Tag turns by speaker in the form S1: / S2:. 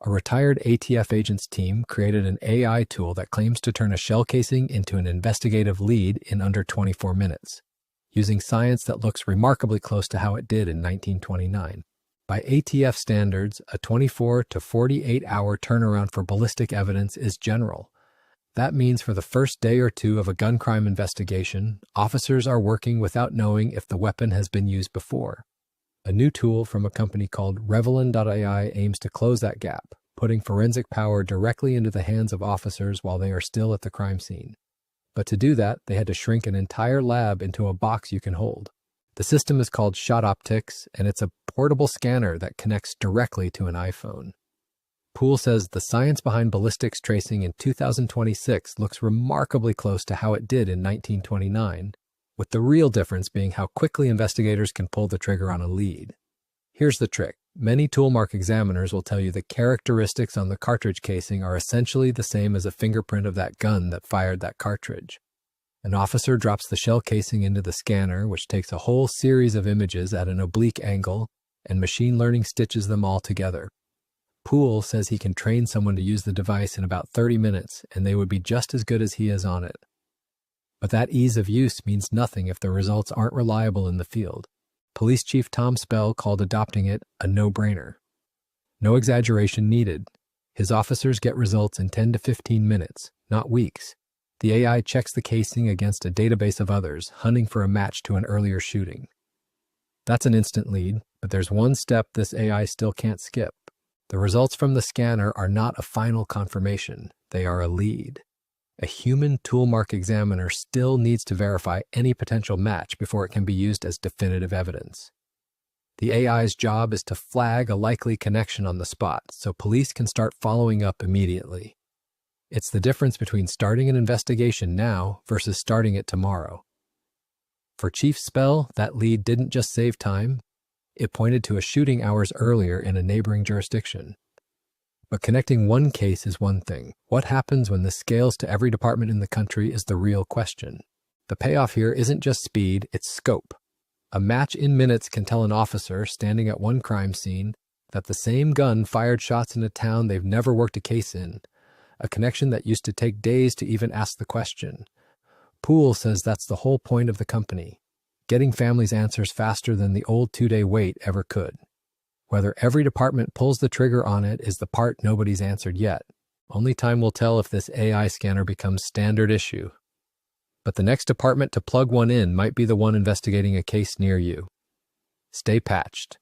S1: A retired ATF agent's team created an AI tool that claims to turn a shell casing into an investigative lead in under 24 minutes, using science that looks remarkably close to how it did in 1929. By ATF standards, a 24 to 48-hour turnaround for ballistic evidence is general. That means for the first day or two of a gun crime investigation, officers are working without knowing if the weapon has been used before. A new tool from a company called Revelen.ai aims to close that gap, putting forensic power directly into the hands of officers while they are still at the crime scene. But to do that, they had to shrink an entire lab into a box you can hold. The system is called ShotOptix, and it's a portable scanner that connects directly to an iPhone. Poole says the science behind ballistics tracing in 2026 looks remarkably close to how it did in 1929, with the real difference being how quickly investigators can pull the trigger on a lead. Here's the trick. Many toolmark examiners will tell you the characteristics on the cartridge casing are essentially the same as a fingerprint of that gun that fired that cartridge. An officer drops the shell casing into the scanner, which takes a whole series of images at an oblique angle, and machine learning stitches them all together. Poole says he can train someone to use the device in about 30 minutes, and they would be just as good as he is on it. But that ease of use means nothing if the results aren't reliable in the field. Police Chief Tom Spell called adopting it a no-brainer. No exaggeration needed. His officers get results in 10 to 15 minutes, not weeks. The AI checks the casing against a database of others, hunting for a match to an earlier shooting. That's an instant lead, but there's one step this AI still can't skip. The results from the scanner are not a final confirmation. They are a lead. A human toolmark examiner still needs to verify any potential match before it can be used as definitive evidence. The AI's job is to flag a likely connection on the spot, so police can start following up immediately. It's the difference between starting an investigation now versus starting it tomorrow. For Chief Spell, that lead didn't just save time, it pointed to a shooting hours earlier in a neighboring jurisdiction. But connecting one case is one thing. What happens when this scales to every department in the country is the real question. The payoff here isn't just speed, it's scope. A match in minutes can tell an officer standing at one crime scene that the same gun fired shots in a town they've never worked a case in, a connection that used to take days to even ask the question. Poole says that's the whole point of the company, getting families answers faster than the old 2-day wait ever could. Whether every department pulls the trigger on it is the part nobody's answered yet. Only time will tell if this AI scanner becomes standard issue. But the next department to plug one in might be the one investigating a case near you. Stay patched.